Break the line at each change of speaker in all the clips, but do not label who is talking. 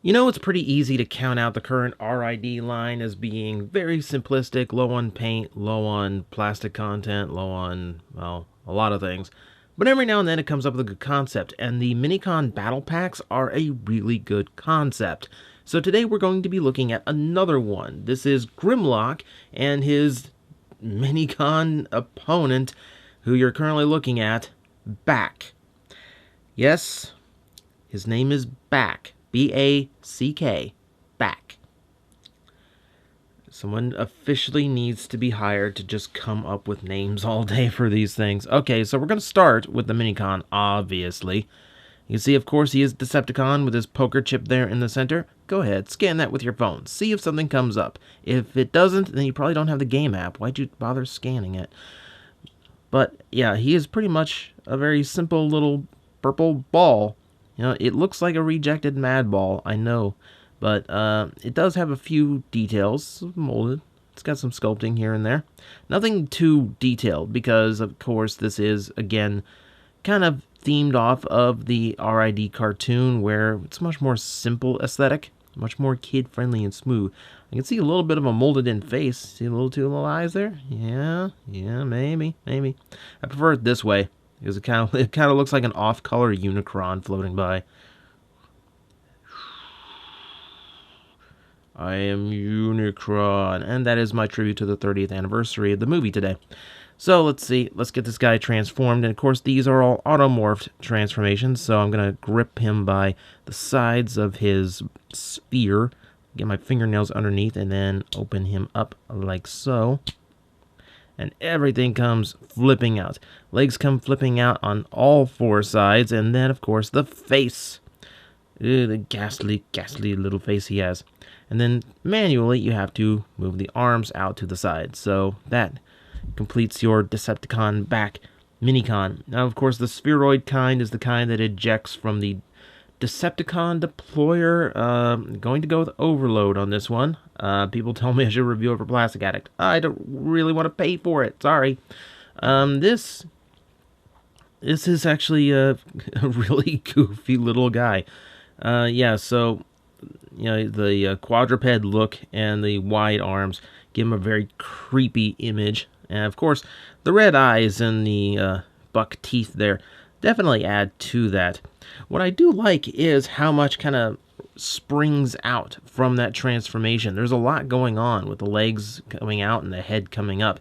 You know, it's pretty easy to count out the current RID line as being very simplistic, low on paint, low on plastic content, low on, well, a lot of things. But every now and then it comes up with a good concept, and the Minicon battle packs are a really good concept. So today we're going to be looking at another one. This is Grimlock and his Minicon opponent, who you're currently looking at, Back. Yes, his name is Back. B-A-C-K. Back. Someone officially needs to be hired to just come up with names all day for these things. Okay, so we're going to start with the Minicon, obviously. You can see, of course, he is Decepticon with his poker chip there in the center. Go ahead, scan that with your phone. See if something comes up. If it doesn't, then you probably don't have the game app. Why'd you bother scanning it? But, yeah, he is pretty much a very simple little purple ball. You know, it looks like a rejected Mad Ball, I know, but it does have a few details molded. It's got some sculpting here and there. Nothing too detailed because, of course, this is, again, kind of themed off of the RID cartoon where it's much more simple aesthetic, much more kid-friendly and smooth. I can see a little bit of a molded-in face. See a little two little eyes there? Yeah, maybe. I prefer it this way. Because it kind of looks like an off-color Unicron floating by. I am Unicron, and that is my tribute to the 30th anniversary of the movie today. So let's see, let's get this guy transformed, and of course these are all automorphed transformations, so I'm going to grip him by the sides of his sphere, get my fingernails underneath, and then open him up like so. And everything comes flipping out. Legs come flipping out on all four sides, and then, of course, the face. Ew, the ghastly little face he has. And then, manually, you have to move the arms out to the side. So, that completes your Decepticon Back Minicon. Now, of course, the spheroid kind is the kind that ejects from the Decepticon deployer. Going to go with Overload on this one. People tell me I should review it for Plastic Addict. I don't really want to pay for it. Sorry. This is actually a really goofy little guy. Yeah, so, you know, the quadruped look and the wide arms give him a very creepy image. And, of course, the red eyes and the buck teeth there definitely add to that. What I do like is how much kind of springs out from that transformation. There's a lot going on with the legs coming out and the head coming up.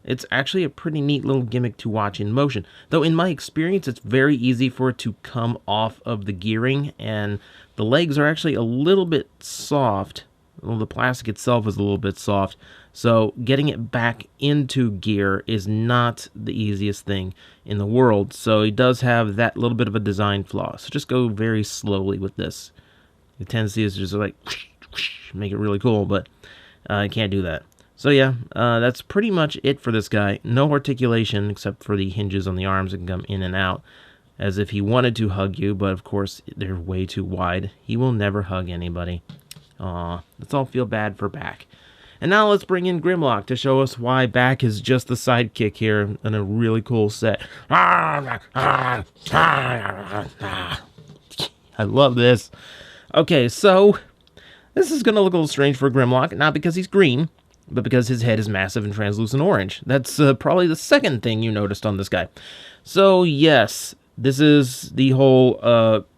It's actually a pretty neat little gimmick to watch in motion. Though in my experience, it's very easy for it to come off of the gearing, and the legs are actually a little bit soft. Well, the plastic itself is a little bit soft, so getting it back into gear is not the easiest thing in the world. So it does have that little bit of a design flaw. So just go very slowly with this. The tendency is just like make it really cool, but I can't do that. So yeah, that's pretty much it for this guy. No articulation except for the hinges on the arms that can come in and out, as if he wanted to hug you, but of course they're way too wide. He will never hug anybody. Aw, let's all feel bad for Back. And now let's bring in Grimlock to show us why Back is just the sidekick here in a really cool set. I love this. Okay, so this is going to look a little strange for Grimlock, not because he's green, but because his head is massive and translucent orange. That's probably the second thing you noticed on this guy. So yes, this is the whole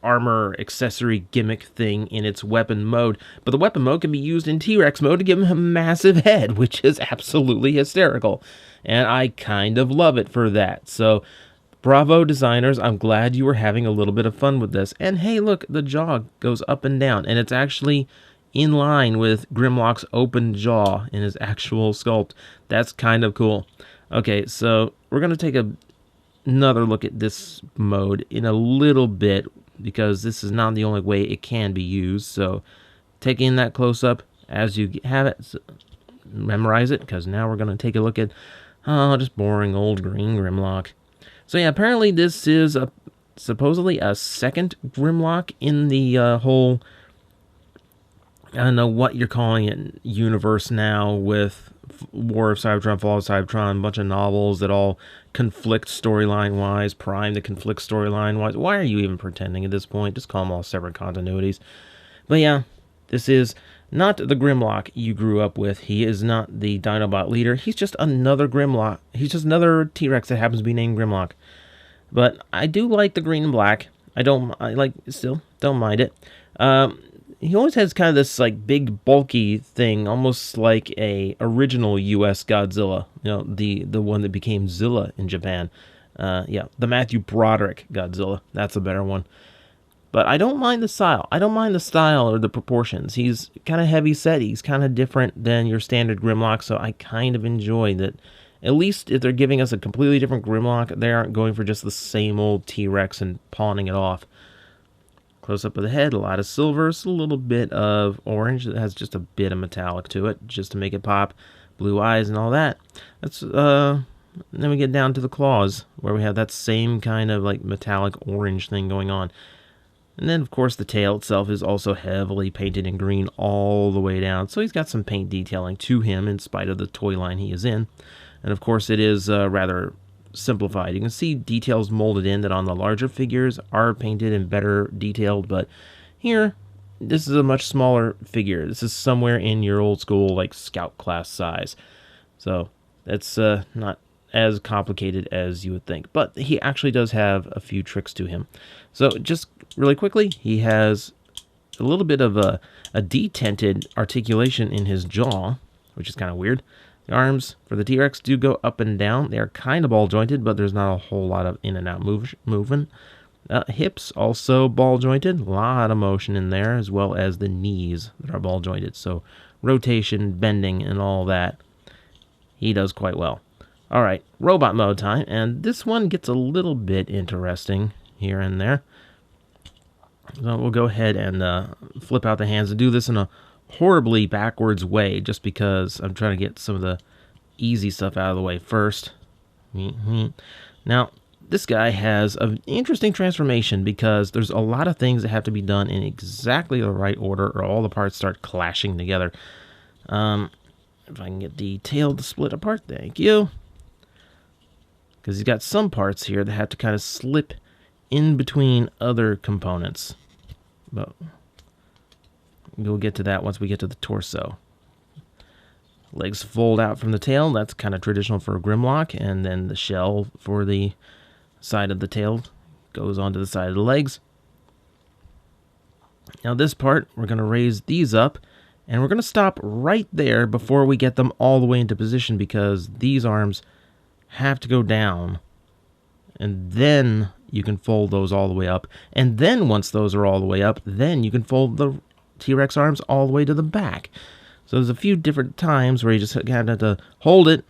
armor accessory gimmick thing in its weapon mode, but the weapon mode can be used in T-Rex mode to give him a massive head, which is absolutely hysterical, and I kind of love it for that. So bravo, designers. I'm glad you were having a little bit of fun with this. And hey, look, the jaw goes up and down, and it's actually in line with Grimlock's open jaw in his actual sculpt. That's kind of cool. Okay, so we're going to take another look at this mode in a little bit, because this is not the only way it can be used. So take in that close-up as you have it. So memorize it, because now we're going to take a look at, just boring old green Grimlock. So yeah, apparently this is supposedly a second Grimlock in the whole, I don't know what you're calling it, universe now, with War of Cybertron, Fall of Cybertron, a bunch of novels that all conflict storyline-wise, Prime that conflicts storyline-wise. Why are you even pretending at this point? Just call them all separate continuities. But yeah, This is not the Grimlock you grew up with. He is not the Dinobot leader. He's just another Grimlock. He's just another T-Rex that happens to be named Grimlock. But I do like the green and black. Still don't mind it. He always has kind of this like big bulky thing, almost like a original U.S. Godzilla. You know, the one that became Zilla in Japan. Yeah, the Matthew Broderick Godzilla. That's a better one. But I don't mind the style. I don't mind the style or the proportions. He's kind of heavy set. He's kind of different than your standard Grimlock, so I kind of enjoy that. At least if they're giving us a completely different Grimlock, they aren't going for just the same old T-Rex and pawning it off. Close up of the head, a lot of silvers, a little bit of orange that has just a bit of metallic to it, just to make it pop. Blue eyes and all that. Then we get down to the claws, where we have that same kind of like metallic orange thing going on. And then, of course, the tail itself is also heavily painted in green all the way down. So he's got some paint detailing to him in spite of the toy line he is in. And, of course, it is rather simplified. You can see details molded in that on the larger figures are painted and better detailed. But here, this is a much smaller figure. This is somewhere in your old school, like, scout class size. So that's not as complicated as you would think. But he actually does have a few tricks to him. So just really quickly, he has a little bit of a detented articulation in his jaw, which is kind of weird. The arms for the T-Rex do go up and down. They are kind of ball jointed, but there's not a whole lot of in and out movement. Hips also ball jointed, a lot of motion in there, as well as the knees that are ball jointed. So rotation, bending, and all that, he does quite well. All right, robot mode time, and this one gets a little bit interesting here and there. So we'll go ahead and flip out the hands and do this in a horribly backwards way, just because I'm trying to get some of the easy stuff out of the way first. Now, this guy has an interesting transformation because there's a lot of things that have to be done in exactly the right order or all the parts start clashing together. If I can get the tail to split apart, thank you. Because he's got some parts here that have to kind of slip in between other components. But we'll get to that once we get to the torso. Legs fold out from the tail. That's kind of traditional for a Grimlock. And then the shell for the side of the tail goes onto the side of the legs. Now this part, we're going to raise these up. And we're going to stop right there before we get them all the way into position, because these arms have to go down. And then you can fold those all the way up. And then once those are all the way up, then you can fold the T-Rex arms all the way to the back. So there's a few different times where you just kind of have to hold it.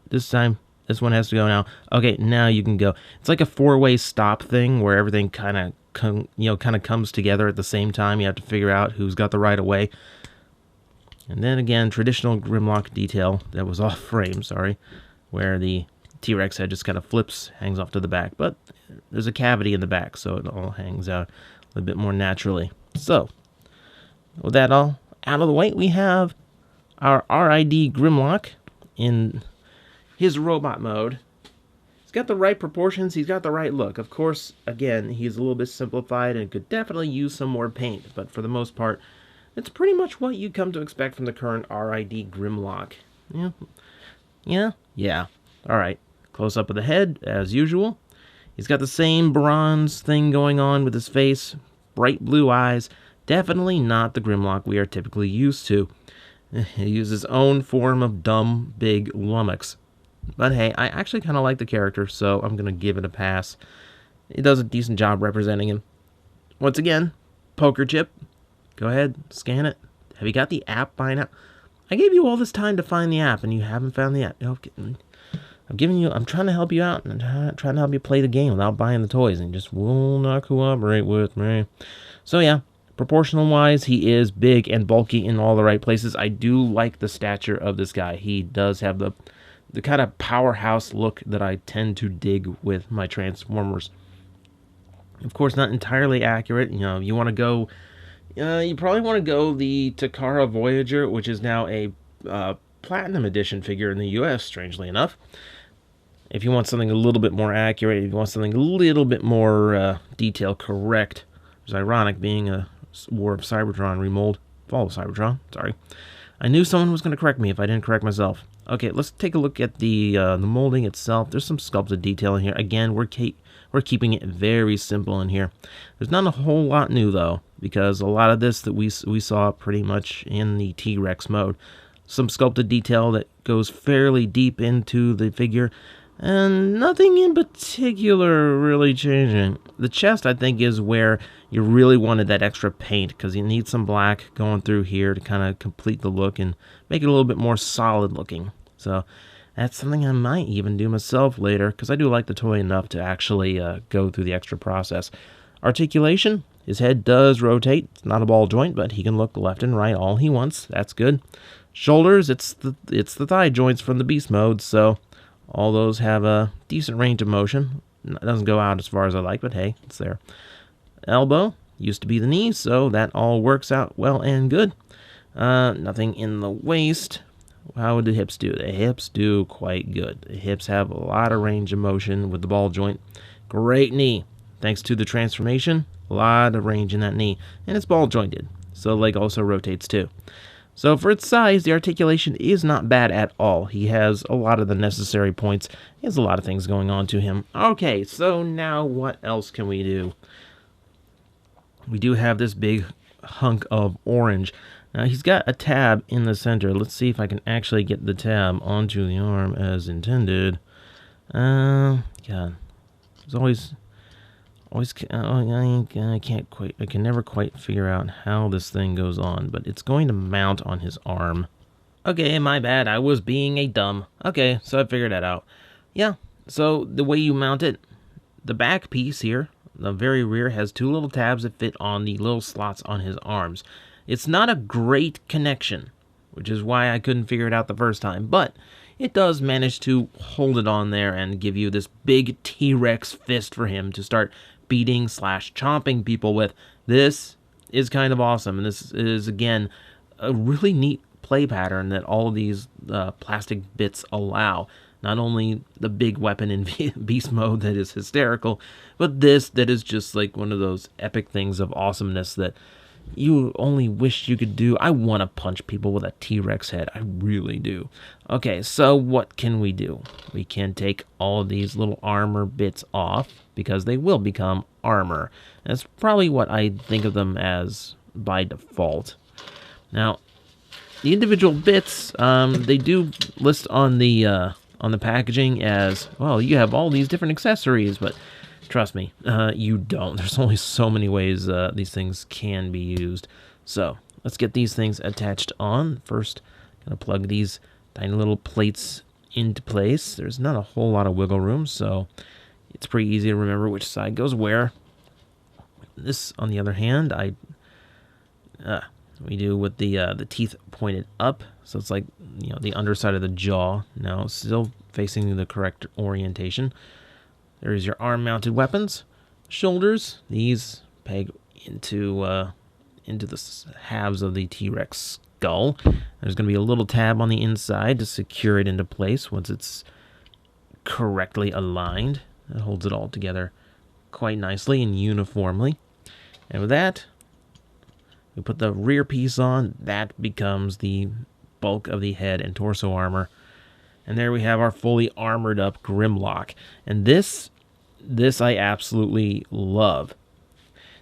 This time, this one has to go now. Okay, now you can go. It's like a four-way stop thing where everything kind of comes together at the same time. You have to figure out who's got the right of way. And then again, traditional Grimlock detail that was off frame, sorry, where the T-Rex head just kind of flips, hangs off to the back. But there's a cavity in the back, so it all hangs out a little bit more naturally. So, with that all out of the way, we have our RID Grimlock in his robot mode. He's got the right proportions, he's got the right look. Of course, again, he's a little bit simplified and could definitely use some more paint, but for the most part, it's pretty much what you come to expect from the current RID Grimlock. Yeah. Alright, close up of the head, as usual. He's got the same bronze thing going on with his face, bright blue eyes. Definitely not the Grimlock we are typically used to. He uses his own form of dumb, big lummox. But hey, I actually kind of like the character, so I'm going to give it a pass. He does a decent job representing him. Once again, poker chip. Go ahead, scan it. Have you got the app by now? I gave you all this time to find the app, and you haven't found the app. Okay. I'm trying to help you out, and I'm trying to help you play the game without buying the toys, and you just will not cooperate with me. So yeah, proportional-wise, he is big and bulky in all the right places. I do like the stature of this guy. He does have the kind of powerhouse look that I tend to dig with my Transformers. Of course, not entirely accurate. You know, you want to go... you probably want to go the Takara Voyager, which is now a Platinum Edition figure in the US, strangely enough. If you want something a little bit more accurate, if you want something a little bit more detail correct, which is ironic being a War of Cybertron remold. Fall of Cybertron, sorry. I knew someone was going to correct me if I didn't correct myself. Okay, let's take a look at the molding itself. There's some sculpted detail in here. Again, we're keeping it very simple in here. There's not a whole lot new, though, because a lot of this that we saw pretty much in the T-Rex mode. Some sculpted detail that goes fairly deep into the figure, and nothing in particular really changing. The chest, I think, is where you really wanted that extra paint, because you need some black going through here to kind of complete the look and make it a little bit more solid looking. So that's something I might even do myself later, because I do like the toy enough to actually go through the extra process. Articulation, his head does rotate. It's not a ball joint, but he can look left and right all he wants. That's good. Shoulders, it's the thigh joints from the beast mode, so all those have a decent range of motion. It doesn't go out as far as I like, but hey, it's there. Elbow used to be the knee, so that all works out well and good. Nothing in the waist. How would the hips do? The hips do quite good. The hips have a lot of range of motion with the ball joint. Great knee. Thanks to the transformation, a lot of range in that knee. And it's ball jointed, so the leg also rotates too. So for its size, the articulation is not bad at all. He has a lot of the necessary points. He has a lot of things going on to him. Okay, so now what else can we do? We do have this big hunk of orange. Now he's got a tab in the center. Let's see if I can actually get the tab onto the arm as intended. God, there's always I can never quite figure out how this thing goes on, but it's going to mount on his arm. Okay, my bad, I was being a dumb. Okay, so I figured that out. Yeah, so the way you mount it, the back piece here, the very rear, has two little tabs that fit on the little slots on his arms. It's not a great connection, which is why I couldn't figure it out the first time, but it does manage to hold it on there and give you this big T-Rex fist for him to start beating / chomping people with. This is kind of awesome, and this is, again, a really neat play pattern that all of these plastic bits allow. Not only the big weapon in beast mode that is hysterical, but this that is just like one of those epic things of awesomeness that you only wish you could do. I want to punch people with a T-Rex head. I really do. Okay, so what can we do? We can take all of these little armor bits off, because they will become armor. That's probably what I think of them as by default. Now, the individual bits, they do list on the packaging as, well, you have all these different accessories, but trust me, you don't. There's only so many ways these things can be used. So let's get these things attached on. First, gonna plug these tiny little plates into place. There's not a whole lot of wiggle room, so it's pretty easy to remember which side goes where. This, on the other hand, we do with the teeth pointed up, so it's like, you know, the underside of the jaw. Now, still facing the correct orientation. There's your arm-mounted weapons. Shoulders, these peg into the halves of the T-Rex skull. There's going to be a little tab on the inside to secure it into place once it's correctly aligned. That holds it all together quite nicely and uniformly. And with that, we put the rear piece on. That becomes the bulk of the head and torso armor. And there we have our fully armored up Grimlock. And this I absolutely love.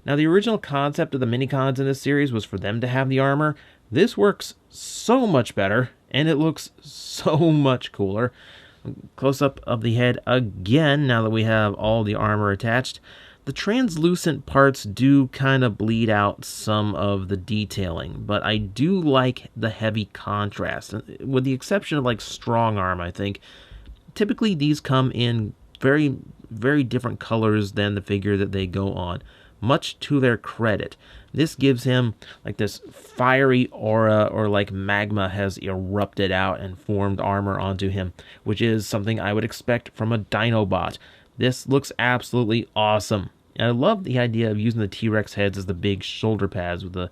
Now, the original concept of the Minicons in this series was for them to have the armor. This works so much better, and it looks so much cooler. Close-up of the head again, now that we have all the armor attached. The translucent parts do kind of bleed out some of the detailing, but I do like the heavy contrast. With the exception of, like, strong arm, I think. Typically, these come in very, very different colors than the figure that they go on, much to their credit. This gives him like this fiery aura, or like magma has erupted out and formed armor onto him, which is something I would expect from a Dinobot. This looks absolutely awesome. And I love the idea of using the T-Rex heads as the big shoulder pads with the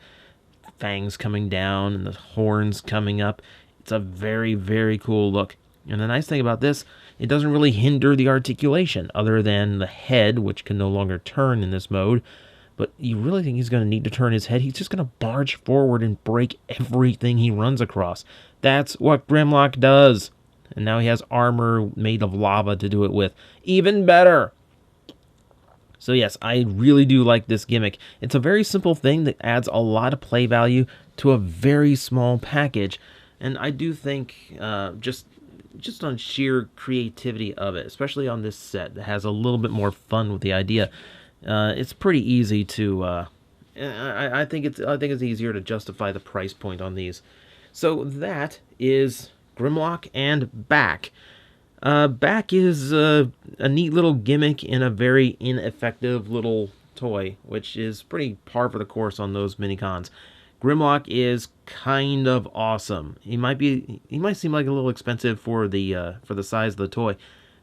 fangs coming down and the horns coming up. It's a very, very cool look. And the nice thing about this, it doesn't really hinder the articulation, other than the head, which can no longer turn in this mode. but you really think he's going to need to turn his head? He's just going to barge forward and break everything he runs across. That's what Grimlock does. And now he has armor made of lava to do it with. Even better! So yes, I really do like this gimmick. It's a very simple thing that adds a lot of play value to a very small package. And I do think just on sheer creativity of it, especially on this set that has a little bit more fun with the idea, it's pretty easy to. I think it's easier to justify the price point on these. So that is Grimlock and Back. Back is a neat little gimmick in a very ineffective little toy, which is pretty par for the course on those Minicons. Grimlock is kind of awesome. He might seem like a little expensive for the size of the toy,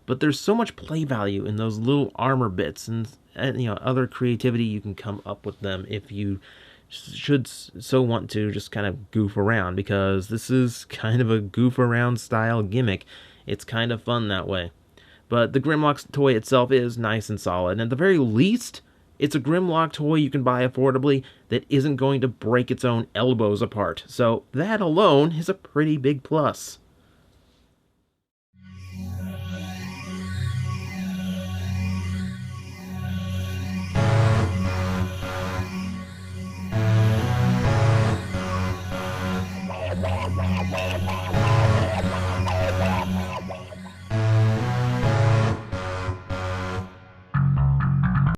but there's so much play value in those little armor bits and other creativity you can come up with them if you should so want to just kind of goof around, because this is kind of a goof around style gimmick. It's kind of fun that way. But the Grimlock toy itself is nice and solid, and at the very least, it's a Grimlock toy you can buy affordably that isn't going to break its own elbows apart. So that alone is a pretty big plus.